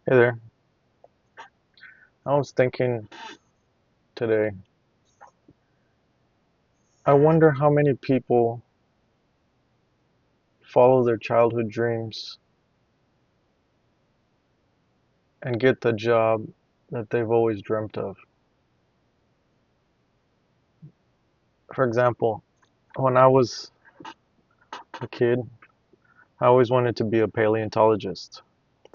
Hey there. I was thinking today, I wonder how many people follow their childhood dreams and get the job that they've always dreamt of. For example, when I was a kid, I always wanted to be a paleontologist,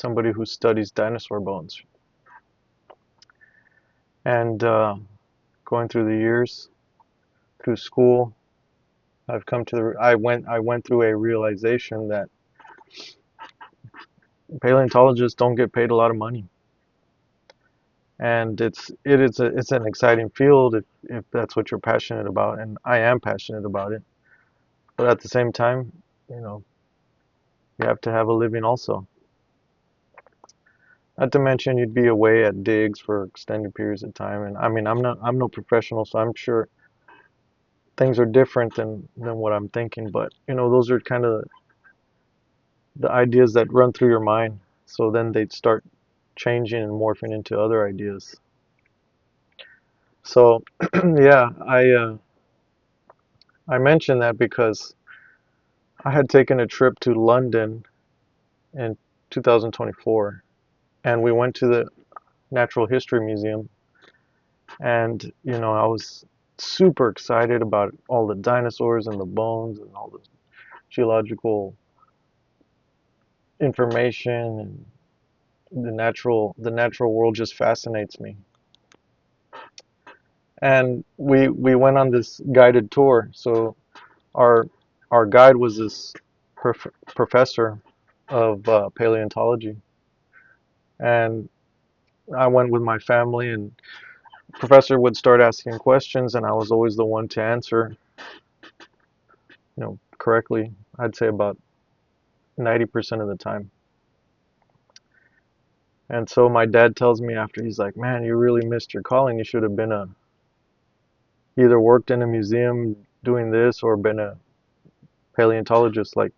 somebody who studies dinosaur bones. And going through the years, through school, I went through a realization that paleontologists don't get paid a lot of money. And it's an exciting field if that's what you're passionate about, and I am passionate about it. But at the same time, you know, you have to have a living also. Not to mention you'd be away at digs for extended periods of time, and I mean I'm no professional, so I'm sure things are different than what I'm thinking. But those are kind of the ideas that run through your mind. So then they'd start changing and morphing into other ideas. So yeah, I mentioned that because I had taken a trip to London in 2024, and we went to the Natural History Museum, and I was super excited about all the dinosaurs and the bones and all the geological information, and the natural world just fascinates me. And we went on this guided tour. So our our guide was this professor of paleontology, and I went with my family, and professor would start asking questions, and I was always the one to answer, correctly. I'd say about 90% of the time. And so my dad tells me after, he's like, "Man, you really missed your calling. You should have been a either worked in a museum doing this or been a paleontologist like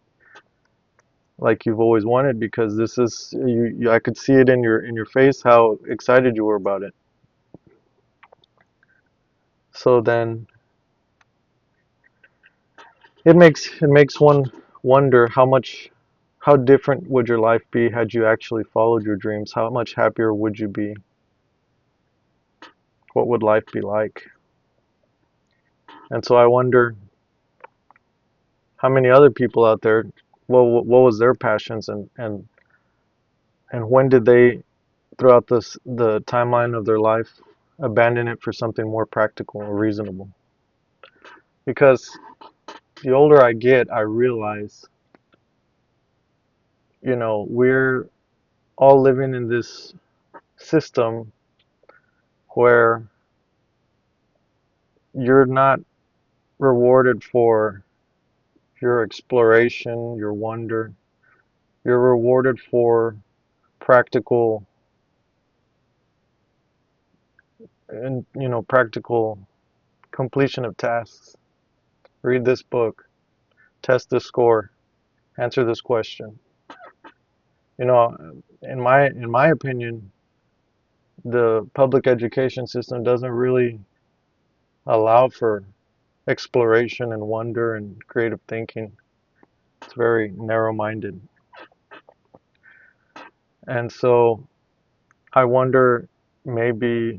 you've always wanted, because this is I could see it in your face how excited you were about it." So then it makes one wonder how different would your life be had you actually followed your dreams? How much happier would you be? What would life be like? And so I wonder how many other people out there, what was their passions, and when did they, throughout the timeline of their life, abandon it for something more practical or reasonable? Because the older I get, I realize, we're all living in this system where you're not rewarded for your exploration, your wonder. You're rewarded for practical practical completion of tasks. Read this book, test this score, answer this question. In my opinion, the public education system doesn't really allow for exploration and wonder and creative thinking. It's very narrow-minded. And so I wonder, maybe,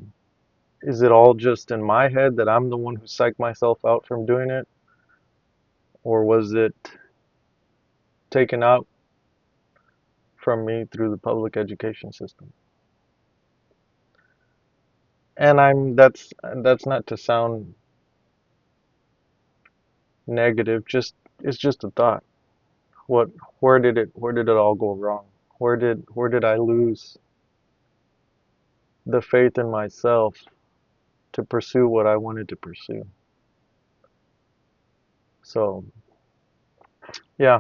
is it all just in my head that I'm the one who psyched myself out from doing it? Or was it taken out from me through the public education system? And that's not to sound negative, just it's just a thought. What where did it all go wrong? Where did I lose the faith in myself to pursue what I wanted to pursue? So, yeah,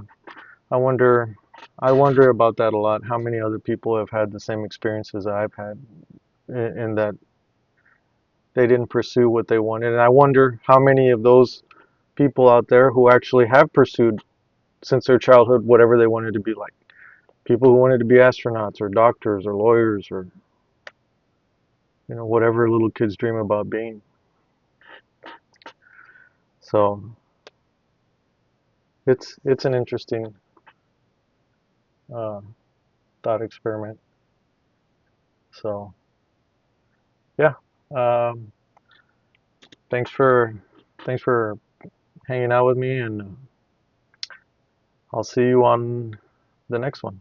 I wonder I wonder about that a lot. How many other people have had the same experiences I've had, in that they didn't pursue what they wanted. And I wonder how many of those people out there who actually have pursued since their childhood whatever they wanted to be like. People who wanted to be astronauts or doctors or lawyers or whatever little kids dream about being. So it's an interesting uh, thought experiment. So yeah, um, thanks for thanks for hanging out with me, and I'll see you on the next one.